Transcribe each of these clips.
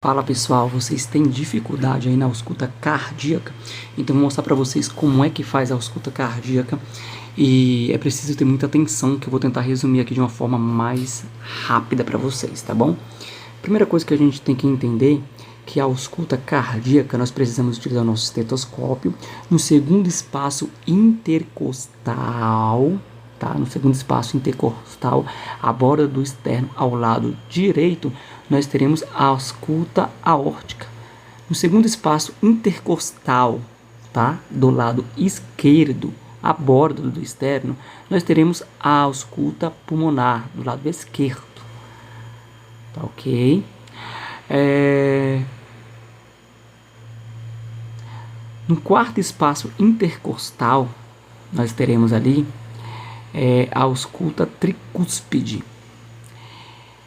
Fala pessoal, vocês têm dificuldade aí na ausculta cardíaca? Então vou mostrar para vocês como é que faz a ausculta cardíaca e é preciso ter muita atenção que eu vou tentar resumir aqui de uma forma mais rápida para vocês, tá bom? Primeira coisa que a gente tem que entender que a ausculta cardíaca nós precisamos utilizar o nosso estetoscópio no segundo espaço intercostal, tá? No segundo espaço intercostal, a borda do externo ao lado direito, nós teremos a ausculta aórtica. No segundo espaço intercostal, tá? Do lado esquerdo, a borda do externo, nós teremos a ausculta pulmonar do lado esquerdo. Tá ok? No quarto espaço intercostal, nós teremos ali a ausculta tricúspide.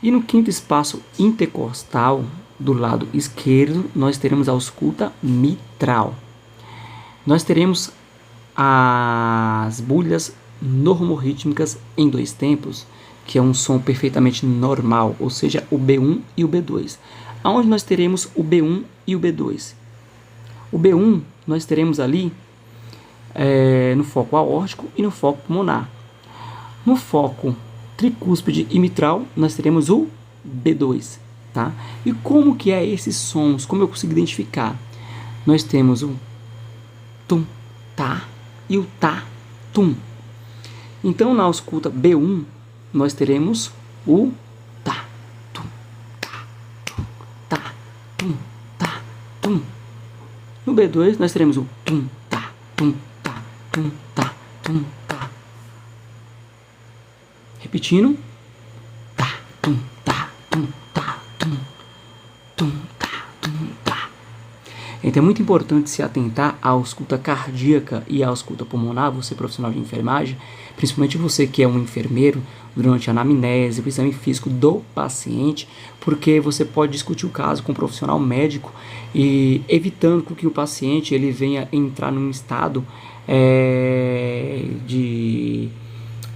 E no quinto espaço intercostal, do lado esquerdo, nós teremos a ausculta mitral. Nós teremos as bulhas normorrítmicas em dois tempos, que é um som perfeitamente normal, ou seja, o B1 e o B2. Aonde nós teremos o B1 e o B2? O B1 nós teremos ali no foco aórtico e no foco pulmonar. No foco tricúspide e mitral, nós teremos o B2, tá? E como que é esses sons? Como eu consigo identificar? Nós temos o tum, tá e o tá, tum. Então, na ausculta B1, nós teremos o tá, tum, tá, tum, tá, tum, tá, tum. No B2, nós teremos o tum, tá, tum, tá, tum, tá, tum, tá. Repetindo. Tá, tum, tá, tum, tá, tum, tum, tá, tum, tá. Então é muito importante se atentar à ausculta cardíaca e à ausculta pulmonar, você profissional de enfermagem, principalmente você que é um enfermeiro, durante a anamnese, o exame físico do paciente, porque você pode discutir o caso com um profissional médico e evitando que o paciente ele venha entrar num estado de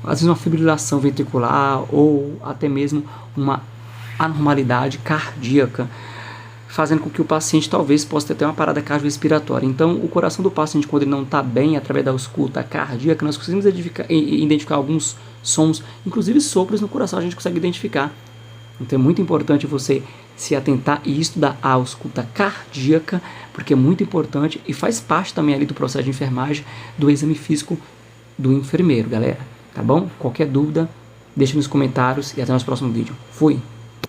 às vezes uma fibrilação ventricular ou até mesmo uma anormalidade cardíaca, fazendo com que o paciente talvez possa ter até uma parada cardiorrespiratória. Então, o coração do paciente, quando ele não está bem, através da ausculta cardíaca, nós conseguimos identificar alguns sons, inclusive sopros no coração a gente consegue identificar. Então, é muito importante você se atentar e estudar a ausculta cardíaca, porque é muito importante e faz parte também ali do processo de enfermagem, do exame físico do enfermeiro, galera. Tá bom? Qualquer dúvida, deixa nos comentários e até o nosso próximo vídeo. Fui!